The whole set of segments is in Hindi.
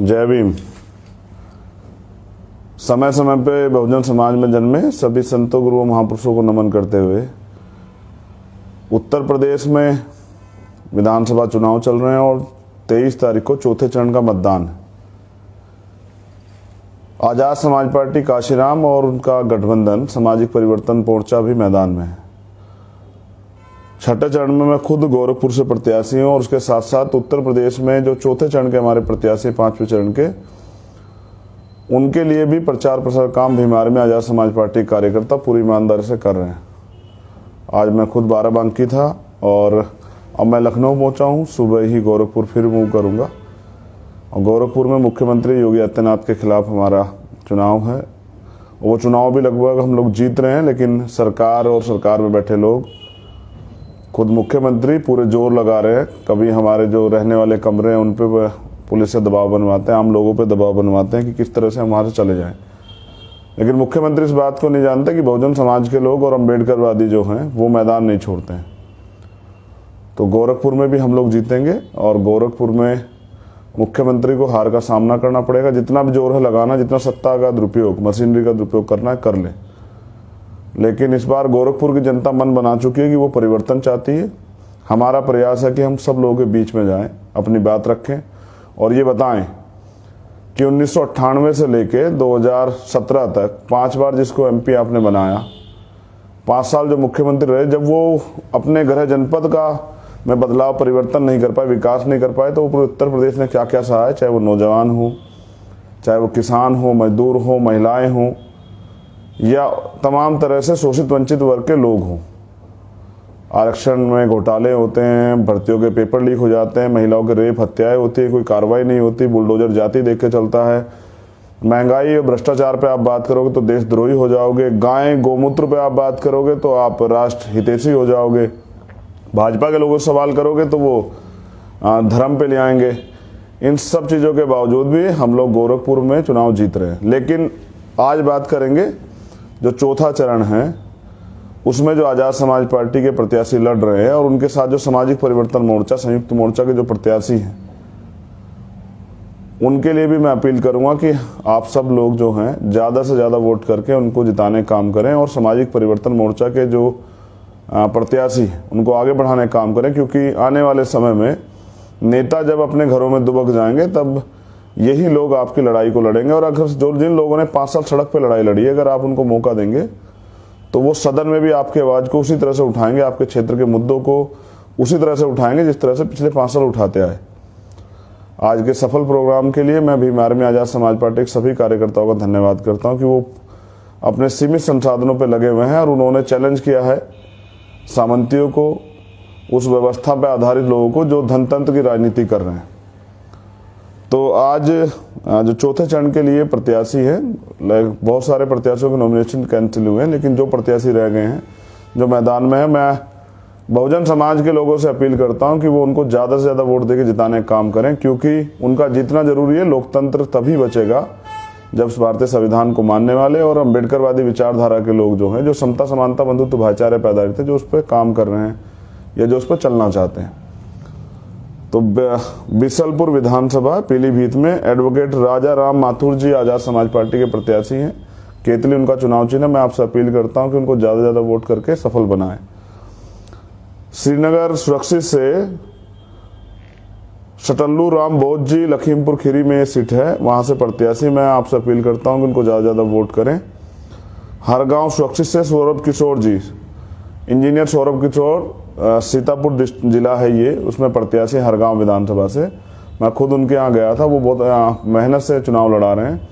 जय भीम। समय समय पे बहुजन समाज में जन्मे सभी संतों गुरुओं महापुरुषों को नमन करते हुए उत्तर प्रदेश में विधानसभा चुनाव चल रहे हैं और 23 तारीख को चौथे चरण का मतदान है। आजाद समाज पार्टी काशीराम और उनका गठबंधन सामाजिक परिवर्तन मोर्चा भी मैदान में है। छठे चरण में मैं खुद गोरखपुर से प्रत्याशी हूं और उसके साथ साथ उत्तर प्रदेश में जो चौथे चरण के हमारे प्रत्याशी 5वें चरण के, उनके लिए भी प्रचार प्रसार काम भीमार में आजाद समाज पार्टी कार्यकर्ता पूरी ईमानदारी से कर रहे हैं। आज मैं खुद बाराबंकी था और अब मैं लखनऊ पहुंचा हूं। सुबह ही गोरखपुर फिर मूव करूंगा और गोरखपुर में मुख्यमंत्री योगी आदित्यनाथ के खिलाफ हमारा चुनाव है। वो चुनाव भी लगभग हम लोग जीत रहे हैं, लेकिन सरकार और सरकार में बैठे लोग, खुद मुख्यमंत्री पूरे जोर लगा रहे हैं। कभी हमारे जो रहने वाले कमरे हैं उन पे पुलिस से दबाव बनवाते हैं, आम लोगों पे दबाव बनवाते हैं कि किस तरह से हम वहाँ से चले जाएं। लेकिन मुख्यमंत्री इस बात को नहीं जानते कि बहुजन समाज के लोग और अम्बेडकरवादी जो हैं वो मैदान नहीं छोड़ते हैं। तो गोरखपुर में भी हम लोग जीतेंगे और गोरखपुर में मुख्यमंत्री को हार का सामना करना पड़ेगा। जितना भी जोर है लगाना, जितना सत्ता का दुरुपयोग, मशीनरी का दुरुपयोग करना है कर ले। लेकिन इस बार गोरखपुर की जनता मन बना चुकी है कि वो परिवर्तन चाहती है। हमारा प्रयास है कि हम सब लोगों के बीच में जाएं, अपनी बात रखें और ये बताएं कि 1998 से लेके 2017 तक 5 बार जिसको एमपी आपने बनाया, 5 साल जो मुख्यमंत्री रहे, जब वो अपने गृह जनपद का में बदलाव परिवर्तन नहीं कर पाए, विकास नहीं कर पाए, तो वो पूरे उत्तर प्रदेश ने क्या क्या सहा है, चाहे वो नौजवान हो, चाहे वो किसान हो, मजदूर हो, महिलाएं हों या तमाम तरह से शोषित वंचित वर्ग के लोग हों। आरक्षण में घोटाले होते हैं, भर्तियों के पेपर लीक हो जाते हैं, महिलाओं के रेप हत्याएं होती है, कोई कार्रवाई नहीं होती, बुलडोजर जाति देख के चलता है। महंगाई और भ्रष्टाचार पे आप बात करोगे तो देशद्रोही हो जाओगे। गाय गौमूत्र पे आप बात करोगे तो आप राष्ट्र हितैषी हो जाओगे। भाजपा के लोगों से सवाल करोगे तो वो धर्म पे ले आएंगे। इन सब चीज़ों के बावजूद भी हम लोग गोरखपुर में चुनाव जीत रहे हैं। लेकिन आज बात करेंगे जो चौथा चरण है, उसमें जो आजाद समाज पार्टी के प्रत्याशी लड़ रहे हैं और उनके साथ जो सामाजिक परिवर्तन मोर्चा, संयुक्त मोर्चा के जो प्रत्याशी हैं, उनके लिए भी मैं अपील करूंगा कि आप सब लोग जो हैं ज़्यादा से ज़्यादा वोट करके उनको जिताने का काम करें और सामाजिक परिवर्तन मोर्चा के जो प्रत्याशी हैं उनको आगे बढ़ाने का काम करें। क्योंकि आने वाले समय में नेता जब अपने घरों में दुबक जाएंगे तब यही लोग आपकी लड़ाई को लड़ेंगे। और अगर जिन लोगों ने 5 साल सड़क पर लड़ाई लड़ी है, अगर आप उनको मौका देंगे तो वो सदन में भी आपकी आवाज़ को उसी तरह से उठाएंगे, आपके क्षेत्र के मुद्दों को उसी तरह से उठाएंगे जिस तरह से पिछले 5 साल उठाते आए। आज के सफल प्रोग्राम के लिए मैं भीमार में आजाद समाज पार्टी के सभी कार्यकर्ताओं का धन्यवाद करता हूं कि वो अपने सीमित संसाधनों पर लगे हुए हैं और उन्होंने चैलेंज किया है सामंतियों को, उस व्यवस्था पर आधारित लोगों को जो धनतंत्र की राजनीति कर रहे हैं। तो आज जो चौथे चरण के लिए प्रत्याशी हैं, बहुत सारे प्रत्याशियों के नॉमिनेशन कैंसिल हुए हैं, लेकिन जो प्रत्याशी रह गए हैं जो मैदान में है, मैं बहुजन समाज के लोगों से अपील करता हूं कि वो उनको ज़्यादा से ज़्यादा वोट देके जिताने का काम करें। क्योंकि उनका जीतना जरूरी है। लोकतंत्र तभी बचेगा जब भारतीय संविधान को मानने वाले और अम्बेडकरवादी विचारधारा के लोग जो हैं, जो समता समानता बंधुत्व भाईचारे पैदा थे, जो उस पर काम कर रहे हैं या जो उस पर चलना चाहते हैं। तो बिसलपुर विधानसभा पीलीभीत में एडवोकेट राजा राम माथुर जी आजाद समाज पार्टी के प्रत्याशी हैं। केतली उनका चुनाव चिन्ह। मैं आपसे अपील करता हूं कि उनको ज़्यादा से ज़्यादा वोट करके सफल बनाएं। श्रीनगर सुरक्षित से सटल्लू राम बोध जी लखीमपुर खीरी में ये सीट है, वहां से प्रत्याशी। मैं आपसे अपील करता हूं कि उनको ज़्यादा से ज़्यादा वोट करें। हरगांव सुरक्षित से सौरभ किशोर जी, इंजीनियर सौरभ किशोर, सीतापुर जिला है ये, उसमें प्रत्याशी हरगांव विधानसभा से। मैं खुद उनके यहाँ गया था, वो बहुत मेहनत से चुनाव लड़ा रहे हैं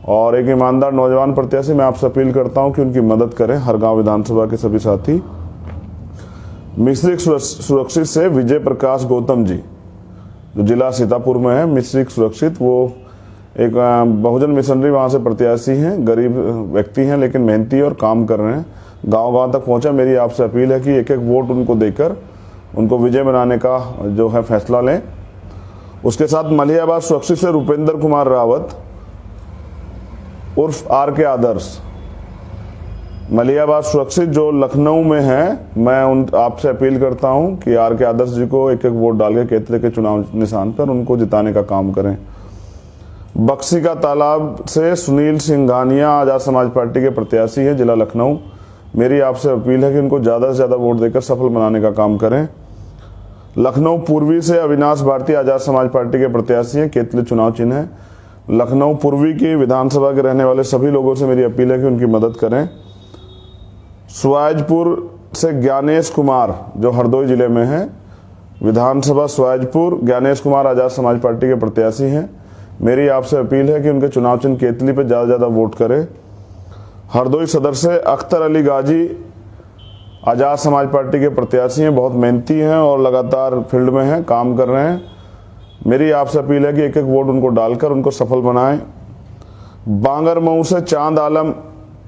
और एक ईमानदार नौजवान प्रत्याशी। मैं आपसे अपील करता हूं कि उनकी मदद करें हरगांव विधानसभा के सभी साथी। मिश्रिक सुरक्षित से विजय प्रकाश गौतम जी, जो जिला सीतापुर में है, मिश्रिक सुरक्षित, वो एक बहुजन मिशनरी वहाँ से प्रत्याशी हैं। गरीब व्यक्ति हैं लेकिन मेहनती और काम कर रहे हैं, गांव-गांव तक पहुंचा। मेरी आपसे अपील है कि एक एक वोट उनको देकर उनको विजय बनाने का जो है फैसला लें। उसके साथ मलियाबाद सुरक्षित से रुपेंद्र कुमार रावत उर्फ आर.के. आदर्श, मलियाबाद सुरक्षित जो लखनऊ में है, मैं आपसे अपील करता हूं कि आर.के. आदर्श जी को एक एक वोट डाल के केतले के चुनाव निशान पर उनको जिताने का काम करें। बक्सी का तालाब से सुनील सिंघानिया आजाद समाज पार्टी के प्रत्याशी हैं, जिला लखनऊ। मेरी आपसे अपील है कि उनको ज़्यादा से ज़्यादा वोट देकर सफल बनाने का काम करें। लखनऊ पूर्वी से अविनाश भारती आजाद समाज पार्टी के प्रत्याशी हैं, केतली चुनाव चिन्ह है। लखनऊ पूर्वी की विधानसभा के रहने वाले सभी लोगों से मेरी अपील है कि उनकी मदद करें। सुआजपुर से ज्ञानेश कुमार, जो हरदोई जिले में है, विधानसभा सुआजपुर, ज्ञानेश कुमार आजाद समाज पार्टी के प्रत्याशी हैं। मेरी आपसे अपील है कि उनके चुनाव चिन्ह केतली पर ज़्यादा से ज़्यादा वोट करें। हरदोई सदर से अख्तर अली गाजी आजाद समाज पार्टी के प्रत्याशी हैं, बहुत मेहनती हैं और लगातार फील्ड में हैं, काम कर रहे हैं। मेरी आपसे अपील है कि एक एक वोट उनको डालकर उनको सफल बनाएं। बांगरमऊ से चांद आलम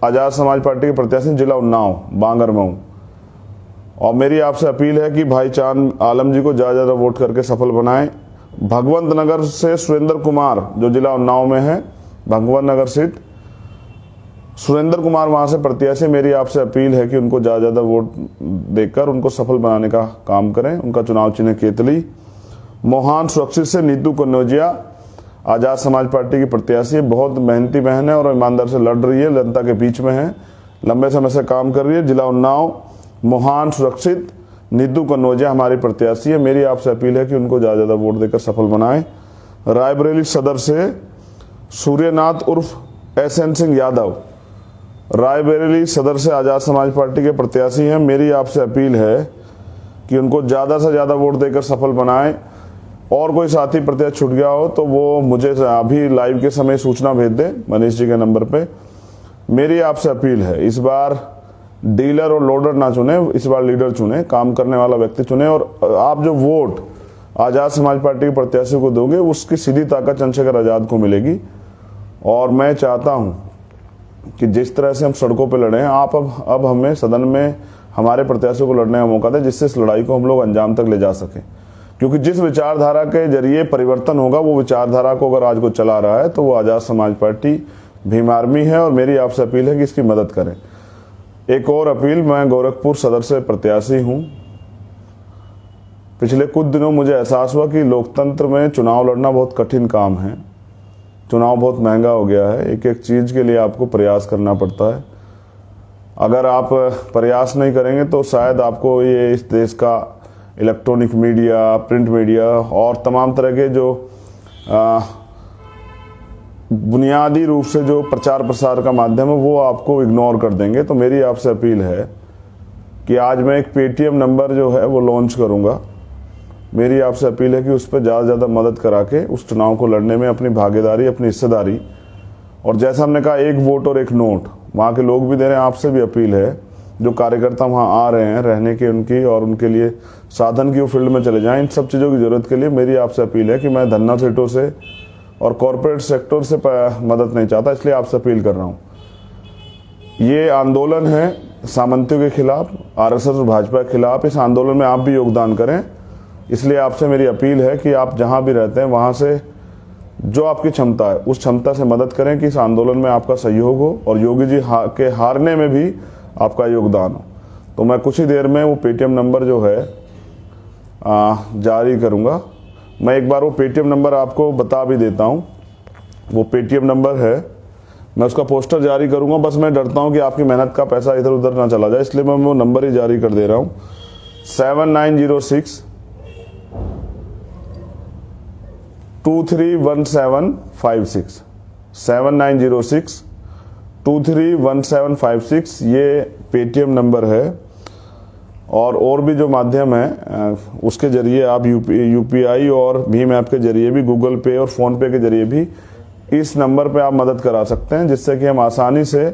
आजाद समाज पार्टी के प्रत्याशी, जिला उन्नाव, बांगरमऊ। और मेरी आपसे अपील है कि भाई चांद आलम जी को ज़्यादा ज़्यादा वोट करके सफल बनाएं। भगवंत नगर से सुरेंद्र कुमार, जो जिला उन्नाव में है, भगवंत नगर सीट, सुरेंद्र कुमार वहां से प्रत्याशी। मेरी आपसे अपील है कि उनको ज़्यादा से ज़्यादा वोट देकर उनको सफल बनाने का काम करें। उनका चुनाव चिन्ह केतली। मोहान सुरक्षित से नीतू कन्नौजिया आजाद समाज पार्टी की प्रत्याशी है, बहुत मेहनती बहन है और ईमानदार से लड़ रही है, जनता के बीच में है, लंबे समय से काम कर रही है। जिला उन्नाव, मोहान सुरक्षित, नीतू कन्नौजिया हमारी प्रत्याशी है। मेरी आपसे अपील है कि उनको ज़्यादा से ज़्यादा वोट देकर सफल बनाएं। रायबरेली सदर से सूर्यनाथ उर्फ SN सिंह यादव, रायबरेली सदर से आजाद समाज पार्टी के प्रत्याशी हैं। मेरी आपसे अपील है कि उनको ज़्यादा से ज़्यादा वोट देकर सफल बनाएं। और कोई साथी प्रत्याशी छूट गया हो तो वो मुझे अभी लाइव के समय सूचना भेज दें मनीष जी के नंबर पे। मेरी आपसे अपील है, इस बार डीलर और लोडर ना चुने, इस बार लीडर चुने, काम करने वाला व्यक्ति चुने। और आप जो वोट आजाद समाज पार्टी के प्रत्याशी को दोगे उसकी सीधी ताकत चंद्रशेखर आजाद को मिलेगी। और मैं चाहता हूं कि जिस तरह से हम सड़कों पर लड़े हैं, आप अब हमें सदन में हमारे प्रत्याशी को लड़ने का मौका दें, जिससे इस लड़ाई को हम लोग अंजाम तक ले जा सकें। क्योंकि जिस विचारधारा के जरिए परिवर्तन होगा, वो विचारधारा को अगर आज को चला रहा है तो वो आजाद समाज पार्टी, भीम आर्मी है। और मेरी आपसे अपील है कि इसकी मदद करें। एक और अपील, मैं गोरखपुर सदर से प्रत्याशी हूं। पिछले कुछ दिनों मुझे एहसास हुआ कि लोकतंत्र में चुनाव लड़ना बहुत कठिन काम है। चुनाव बहुत महंगा हो गया है, एक एक चीज के लिए आपको प्रयास करना पड़ता है। अगर आप प्रयास नहीं करेंगे तो शायद आपको ये इस देश का इलेक्ट्रॉनिक मीडिया, प्रिंट मीडिया और तमाम तरह के जो बुनियादी रूप से जो प्रचार प्रसार का माध्यम है वो आपको इग्नोर कर देंगे। तो मेरी आपसे अपील है कि आज मैं एक पेटीएम नंबर जो है वो लॉन्च करूंगा। मेरी आपसे अपील है कि उस पर ज़्यादा से ज़्यादा मदद करा के उस चुनाव को लड़ने में अपनी भागीदारी, अपनी हिस्सेदारी, और जैसा हमने कहा एक वोट और एक नोट, वहाँ के लोग भी दे रहे हैं। आपसे भी अपील है, जो कार्यकर्ता वहाँ आ रहे हैं रहने की उनकी और उनके लिए साधन की वो फील्ड में चले जाएं। इन सब चीज़ों की जरूरत के लिए मेरी आपसे अपील है कि मैं धन्ना सीटों से और कॉरपोरेट सेक्टर से मदद नहीं चाहता, इसलिए आपसे अपील कर रहा हूँ। ये आंदोलन है सामंतियों के खिलाफ, RSS और भाजपा के खिलाफ। इस आंदोलन में आप भी योगदान करें। इसलिए आपसे मेरी अपील है कि आप जहाँ भी रहते हैं वहाँ से जो आपकी क्षमता है उस क्षमता से मदद करें कि इस आंदोलन में आपका सहयोग हो और योगी जी के हारने में भी आपका योगदान हो। तो मैं कुछ ही देर में वो पेटीएम नंबर जो है जारी करूंगा। मैं एक बार वो पेटीएम नंबर आपको बता भी देता हूं। वो पेटीएम नंबर है, मैं उसका पोस्टर जारी करूंगा। बस मैं डरता हूं कि आपकी मेहनत का पैसा इधर उधर ना चला जाए, इसलिए मैं वो नंबर ही जारी कर दे रहा हूं। 7906 231756 7906 231756 ये पेटीएम नंबर है। और भी जो माध्यम है उसके जरिए आप यूपीआई और भीम ऐप के जरिए भी, गूगल पे और फोन पे के जरिए भी इस नंबर पे आप मदद करा सकते हैं, जिससे कि हम आसानी से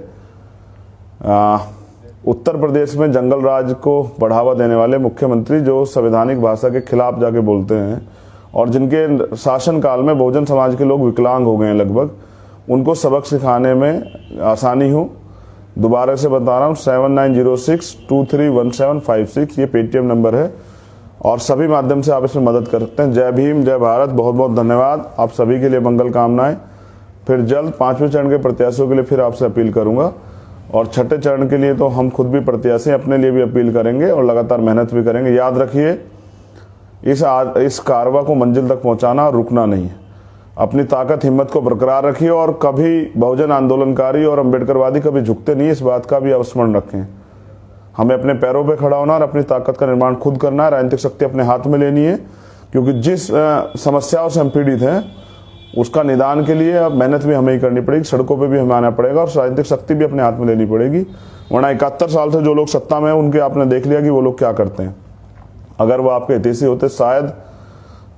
उत्तर प्रदेश में जंगल राज को बढ़ावा देने वाले मुख्यमंत्री, जो संवैधानिक भाषा के खिलाफ जाके बोलते हैं और जिनके शासनकाल में बहुजन समाज के लोग विकलांग हो गए हैं लगभग, उनको सबक सिखाने में आसानी हो। दोबारा से बता रहा हूँ, 7906 231756 ये पेटीएम नंबर है और सभी माध्यम से आप इसमें मदद कर सकते हैं। जय भीम, जय भारत, बहुत बहुत धन्यवाद। आप सभी के लिए मंगल कामनाएं। फिर जल्द 5वें चरण के प्रत्याशियों के लिए फिर आपसे अपील करूंगा और छठे चरण के लिए तो हम खुद भी प्रत्याशी अपने लिए भी अपील करेंगे और लगातार मेहनत भी करेंगे। याद रखिए, इस कारवा को मंजिल तक पहुंचाना, रुकना नहीं है। अपनी ताकत हिम्मत को बरकरार रखिए और कभी बहुजन आंदोलनकारी और अम्बेडकरवादी कभी झुकते नहीं, इस बात का भी अवस्मरण रखें। हमें अपने पैरों पे खड़ा होना और अपनी ताकत का निर्माण खुद करना है, राजनीतिक शक्ति अपने हाथ में लेनी है, क्योंकि जिस समस्याओं से हम पीड़ित हैं उसका निदान के लिए अब मेहनत भी हमें ही करनी पड़ेगी, सड़कों पे भी हमें आना पड़ेगा और राजनीतिक शक्ति भी अपने हाथ में लेनी पड़ेगी। वरना 71 साल से जो लोग सत्ता में हैं उनके आपने देख लिया कि वो लोग क्या करते हैं। अगर वो आपके हितैषी होते शायद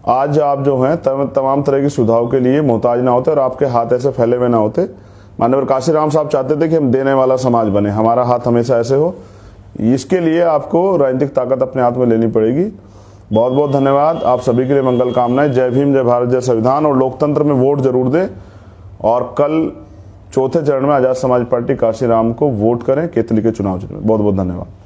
आज आप जो हैं तमाम तरह की सुविधाओं के लिए मोहताज ना होते और आपके हाथ ऐसे फैले हुए ना होते। माननीय काशीराम साहब चाहते थे कि हम देने वाला समाज बने, हमारा हाथ हमेशा ऐसे हो। इसके लिए आपको राजनीतिक ताकत अपने हाथ में लेनी पड़ेगी। बहुत बहुत धन्यवाद, आप सभी के लिए मंगल कामनाएं। जय भीम, जय भारत, जय संविधान। और लोकतंत्र में वोट जरूर दें और कल चौथे चरण में आजाद समाज पार्टी काशीराम को वोट करें केतली के चुनाव में। बहुत बहुत धन्यवाद।